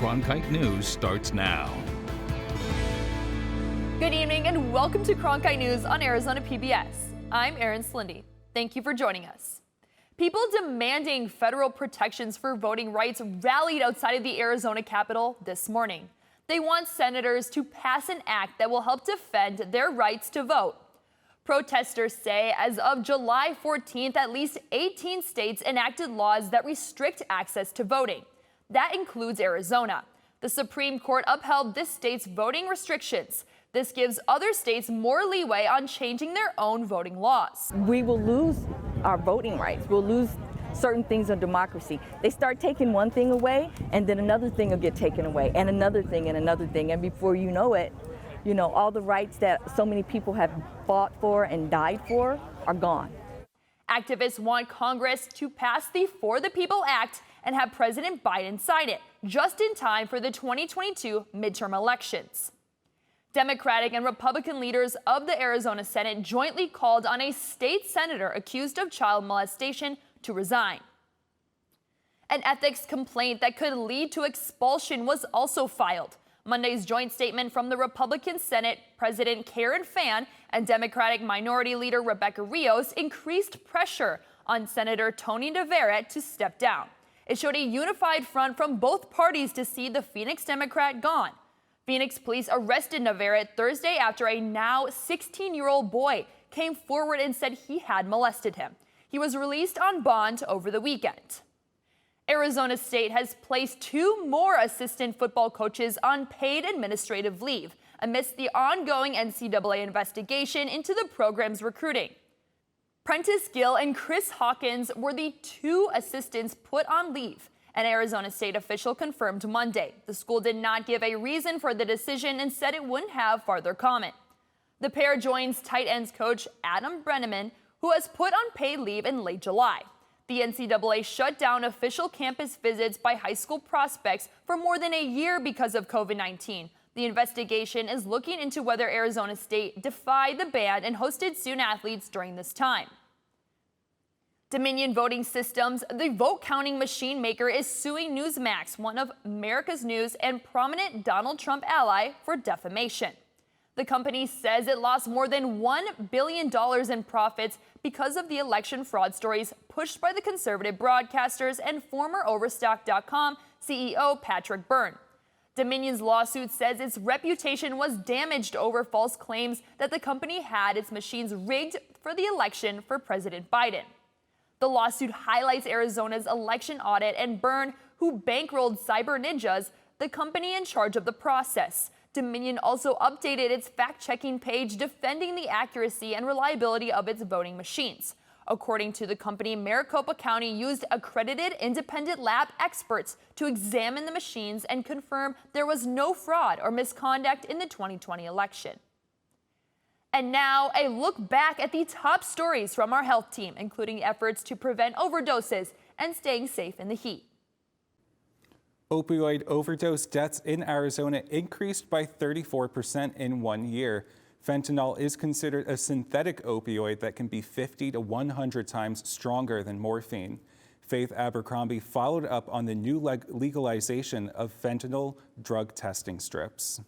Cronkite News starts now. Good evening and welcome to Cronkite News on Arizona PBS. I'm Erin Slindy. Thank you for joining us. People demanding federal protections for voting rights rallied outside of the Arizona Capitol this morning. They want senators to pass an act that will help defend their rights to vote. Protesters say as of July 14th, at least 18 states enacted laws that restrict access to voting. That includes Arizona. The Supreme Court upheld this state's voting restrictions. This gives other states more leeway on changing their own voting laws. We will lose our voting rights. We'll lose certain things of democracy. They start taking one thing away, and then another thing will get taken away, and another thing, and before you know it, all the rights that so many people have fought for and died for are gone. Activists want Congress to pass the For the People Act and have President Biden sign it just in time for the 2022 midterm elections. Democratic and Republican leaders of the Arizona Senate jointly called on a state senator accused of child molestation to resign. An ethics complaint that could lead to expulsion was also filed. Monday's joint statement from the Republican Senate President Karen Fann and Democratic Minority Leader Rebecca Rios increased pressure on Senator Tony Navarrete to step down. It showed a unified front from both parties to see the Phoenix Democrat gone. Phoenix police arrested Navarrete Thursday after a now 16-year-old boy came forward and said he had molested him. He was released on bond over the weekend. Arizona State has placed 2 more assistant football coaches on paid administrative leave amidst the ongoing NCAA investigation into the program's recruiting. Prentice Gill and Chris Hawkins were the 2 assistants put on leave. An Arizona State official confirmed Monday. The school did not give a reason for the decision and said it wouldn't have further comment. The pair joins tight ends coach Adam Brenneman, who was put on paid leave in late July. The NCAA shut down official campus visits by high school prospects for more than a year because of COVID-19. The investigation is looking into whether Arizona State defied the ban and hosted student athletes during this time. Dominion Voting Systems, the vote counting machine maker, is suing Newsmax, one of America's news and prominent Donald Trump ally, for defamation. The company says it lost more than $1 billion in profits because of the election fraud stories pushed by the conservative broadcasters and former Overstock.com CEO Patrick Byrne. Dominion's lawsuit says its reputation was damaged over false claims that the company had its machines rigged for the election for President Biden. The lawsuit highlights Arizona's election audit and Byrne, who bankrolled Cyber Ninjas, the company in charge of the process. Dominion also updated its fact-checking page defending the accuracy and reliability of its voting machines. According to the company, Maricopa County used accredited independent lab experts to examine the machines and confirm there was no fraud or misconduct in the 2020 election. And now, a look back at the top stories from our health team, including efforts to prevent overdoses and staying safe in the heat. Opioid overdose deaths in Arizona increased by 34% in 1 year. Fentanyl is considered a synthetic opioid that can be 50 to 100 times stronger than morphine. Faith Abercrombie followed up on the new legalization of fentanyl drug testing strips.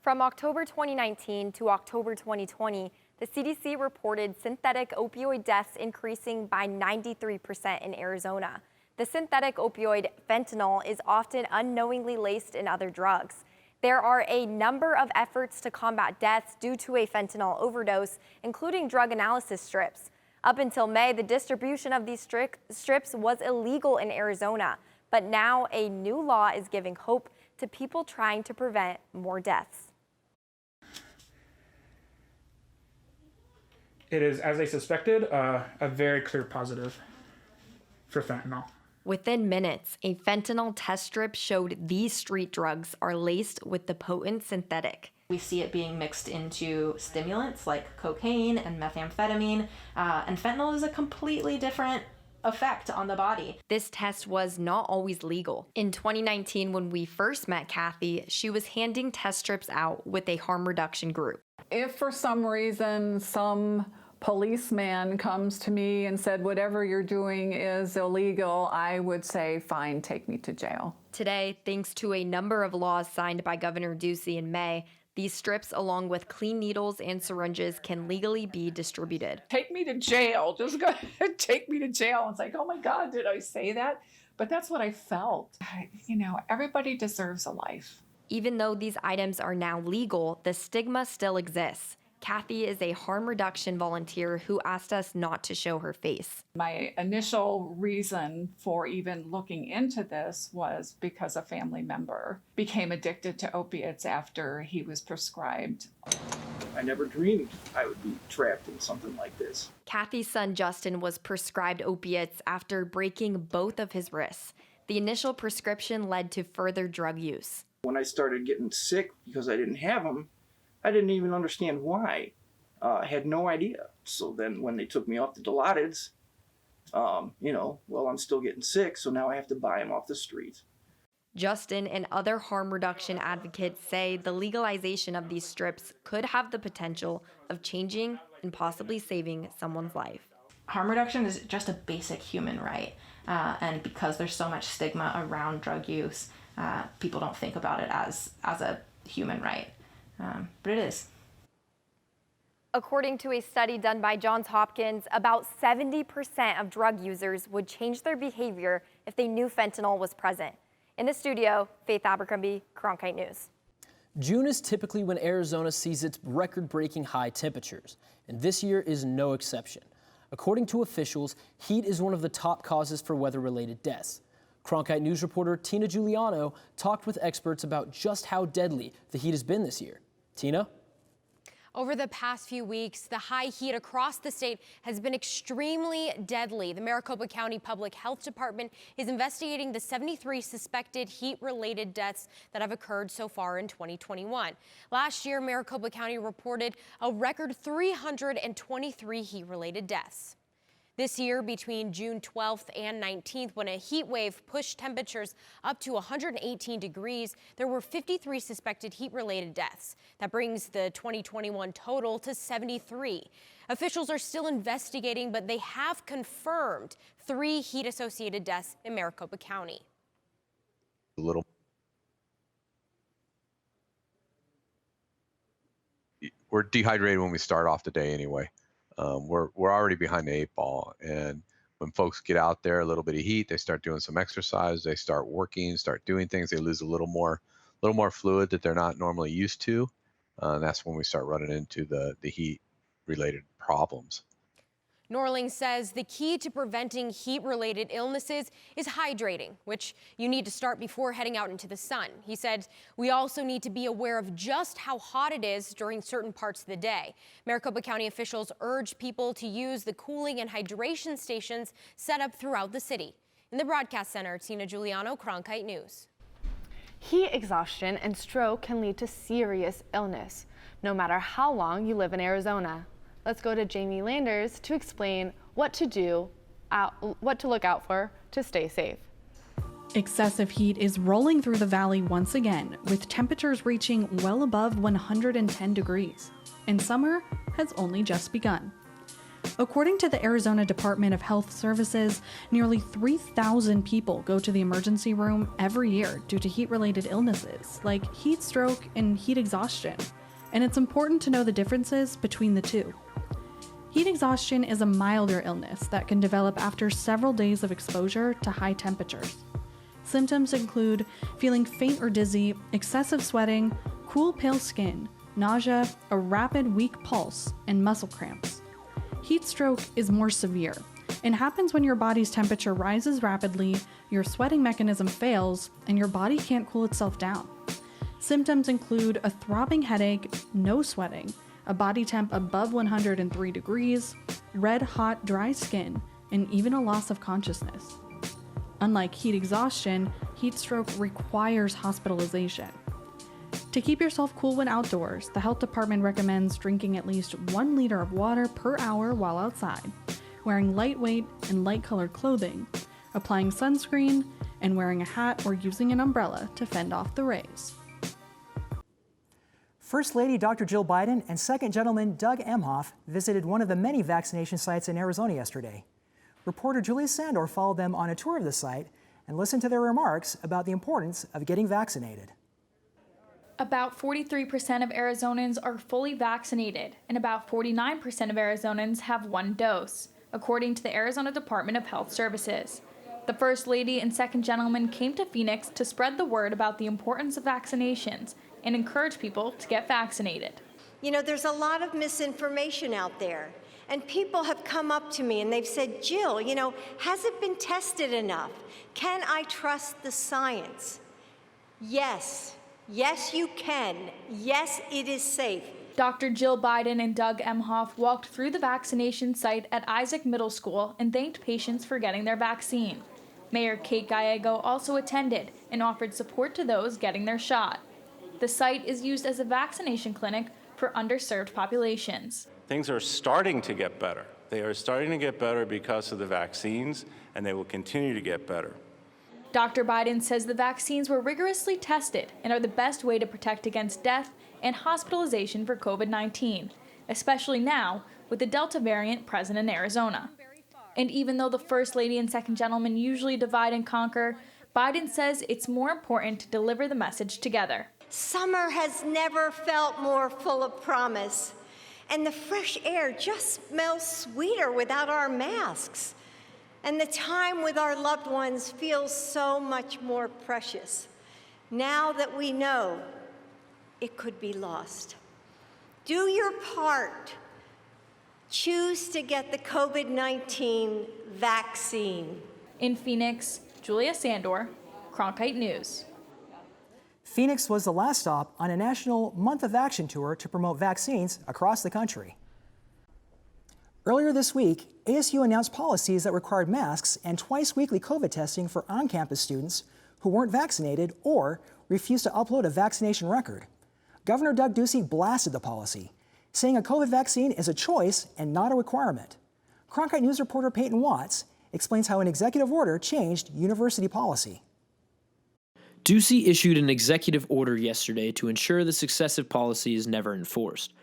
From October 2019 to October 2020, the CDC reported synthetic opioid deaths increasing by 93% in Arizona. The synthetic opioid fentanyl is often unknowingly laced in other drugs. There are a number of efforts to combat deaths due to a fentanyl overdose, including drug analysis strips. Up until May, the distribution of these strips was illegal in Arizona, but now a new law is giving hope to people trying to prevent more deaths. It is, as I suspected, a very clear positive for fentanyl. Within minutes, a fentanyl test strip showed these street drugs are laced with the potent synthetic. We see it being mixed into stimulants like cocaine and methamphetamine, and fentanyl is a completely different effect on the body. This test was not always legal. In 2019, when we first met Kathy, she was handing test strips out with a harm reduction group. If for some reason some policeman comes to me and said, whatever you're doing is illegal, I would say, fine, take me to jail. Today, thanks to a number of laws signed by Governor Ducey in May, these strips, along with clean needles and syringes, can legally be distributed. Take me to jail. Just go take me to jail. It's like, oh my God, did I say that? But that's what I felt. You know, everybody deserves a life. Even though these items are now legal, the stigma still exists. Kathy is a harm reduction volunteer who asked us not to show her face. My initial reason for even looking into this was because a family member became addicted to opiates after he was prescribed. I never dreamed I would be trapped in something like this. Kathy's son Justin was prescribed opiates after breaking both of his wrists. The initial prescription led to further drug use. When I started getting sick because I didn't have them, I didn't even understand why. I had no idea. So then when they took me off the Dilaudids, I'm still getting sick, so now I have to buy them off the street. Justin and other harm reduction advocates say the legalization of these strips could have the potential of changing and possibly saving someone's life. Harm reduction is just a basic human right. And because there's so much stigma around drug use, people don't think about it as a human right. But it is. According to a study done by Johns Hopkins, about 70% of drug users would change their behavior if they knew fentanyl was present. In the studio, Faith Abercrombie, Cronkite News. June is typically when Arizona sees its record-breaking high temperatures, and this year is no exception. According to officials, heat is one of the top causes for weather-related deaths. Cronkite News reporter Tina Giuliano talked with experts about just how deadly the heat has been this year. Tina? Over the past few weeks, the high heat across the state has been extremely deadly. The Maricopa County Public Health Department is investigating the 73 suspected heat-related deaths that have occurred so far in 2021. Last year, Maricopa County reported a record 323 heat-related deaths. This year, between June 12th and 19th, when a heat wave pushed temperatures up to 118 degrees, there were 53 suspected heat-related deaths. That brings the 2021 total to 73. Officials are still investigating, but they have confirmed 3 heat-associated deaths in Maricopa County. We're dehydrated when we start off the day anyway. We're already behind the 8 ball, and when folks get out there, a little bit of heat, they start doing some exercise, they start working, start doing things, they lose a little more fluid that they're not normally used to, and that's when we start running into the heat-related problems. Norling says the key to preventing heat-related illnesses is hydrating, which you need to start before heading out into the sun. He said we also need to be aware of just how hot it is during certain parts of the day. Maricopa County officials urge people to use the cooling and hydration stations set up throughout the city. In the broadcast center, Tina Giuliano, Cronkite News. Heat exhaustion and stroke can lead to serious illness, no matter how long you live in Arizona. Let's go to Jamie Landers to explain what to look out for to stay safe. Excessive heat is rolling through the valley once again, with temperatures reaching well above 110 degrees, and summer has only just begun. According to the Arizona Department of Health Services, nearly 3,000 people go to the emergency room every year due to heat-related illnesses like heat stroke and heat exhaustion, and it's important to know the differences between the two. Heat exhaustion is a milder illness that can develop after several days of exposure to high temperatures. Symptoms include feeling faint or dizzy, excessive sweating, cool pale skin, nausea, a rapid weak pulse, and muscle cramps. Heat stroke is more severe and happens when your body's temperature rises rapidly, your sweating mechanism fails, and your body can't cool itself down. Symptoms include a throbbing headache, no sweating, a body temp above 103 degrees, red hot dry skin, and even a loss of consciousness. Unlike heat exhaustion, heat stroke requires hospitalization. To keep yourself cool when outdoors, the health department recommends drinking at least 1 liter of water per hour while outside, wearing lightweight and light-colored clothing, applying sunscreen, and wearing a hat or using an umbrella to fend off the rays. First Lady Dr. Jill Biden and Second Gentleman Doug Emhoff visited one of the many vaccination sites in Arizona yesterday. Reporter Julia Sandor followed them on a tour of the site and listened to their remarks about the importance of getting vaccinated. About 43% of Arizonans are fully vaccinated, and about 49% of Arizonans have one dose, according to the Arizona Department of Health Services. The First Lady and Second Gentleman came to Phoenix to spread the word about the importance of vaccinations and encourage people to get vaccinated. You know, there's a lot of misinformation out there, and people have come up to me and they've said, Jill, you know, has it been tested enough? Can I trust the science? Yes. Yes, you can. Yes, it is safe. Dr. Jill Biden and Doug Emhoff walked through the vaccination site at Isaac Middle School and thanked patients for getting their vaccine. Mayor Kate Gallego also attended and offered support to those getting their shot. The site is used as a vaccination clinic for underserved populations. Things are starting to get better. They are starting to get better because of the vaccines, and they will continue to get better. Dr. Biden says the vaccines were rigorously tested and are the best way to protect against death and hospitalization for COVID-19, especially now with the Delta variant present in Arizona. And even though the First Lady and Second Gentleman usually divide and conquer, Biden says it's more important to deliver the message together. Summer has never felt more full of promise, and the fresh air just smells sweeter without our masks. And the time with our loved ones feels so much more precious now that we know it could be lost. Do your part. Choose to get the COVID-19 vaccine. In Phoenix, Julia Sandor, Cronkite News. Phoenix was the last stop on a national Month of Action tour to promote vaccines across the country. Earlier this week, ASU announced policies that required masks and twice-weekly COVID testing for on-campus students who weren't vaccinated or refused to upload a vaccination record. Governor Doug Ducey blasted the policy, saying a COVID vaccine is a choice and not a requirement. Cronkite News reporter Peyton Watts explains how an executive order changed university policy. Ducey issued an executive order yesterday to ensure the successive policy is never enforced.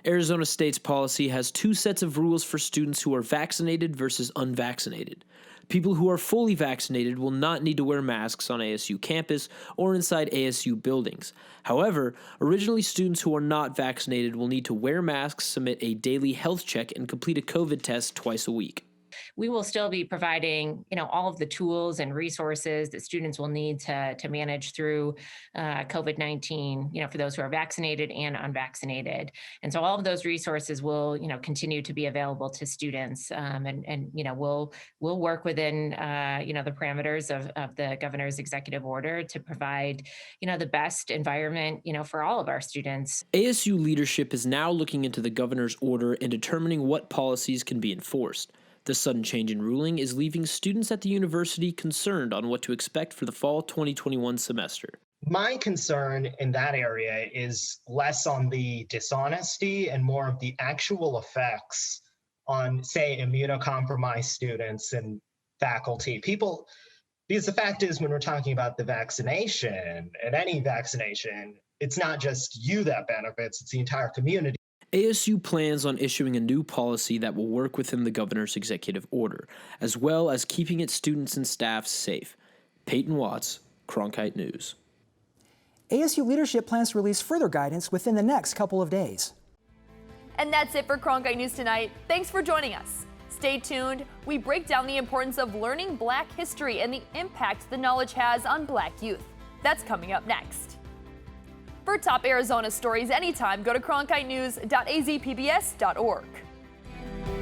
Arizona State's policy has two sets of rules for students who are vaccinated versus unvaccinated. People who are fully vaccinated will not need to wear masks on ASU campus or inside ASU buildings. However, originally students who are not vaccinated will need to wear masks, submit a daily health check, and complete a COVID test twice a week. We will still be providing, all of the tools and resources that students will need to manage through COVID-19, for those who are vaccinated and unvaccinated. And so all of those resources will, continue to be available to students. We'll work within, the parameters of the governor's executive order to provide, the best environment, for all of our students. ASU leadership is now looking into the governor's order and determining what policies can be enforced. The sudden change in ruling is leaving students at the university concerned on what to expect for the fall 2021 semester. My concern in that area is less on the dishonesty and more of the actual effects on, say, immunocompromised students and faculty. Because the fact is, when we're talking about the vaccination, and any vaccination, it's not just you that benefits, it's the entire community. ASU plans on issuing a new policy that will work within the governor's executive order, as well as keeping its students and staff safe. Peyton Watts, Cronkite News. ASU leadership plans to release further guidance within the next couple of days. And that's it for Cronkite News tonight. Thanks for joining us. Stay tuned. We break down the importance of learning Black history and the impact the knowledge has on Black youth. That's coming up next. For top Arizona stories anytime, go to cronkitenews.azpbs.org.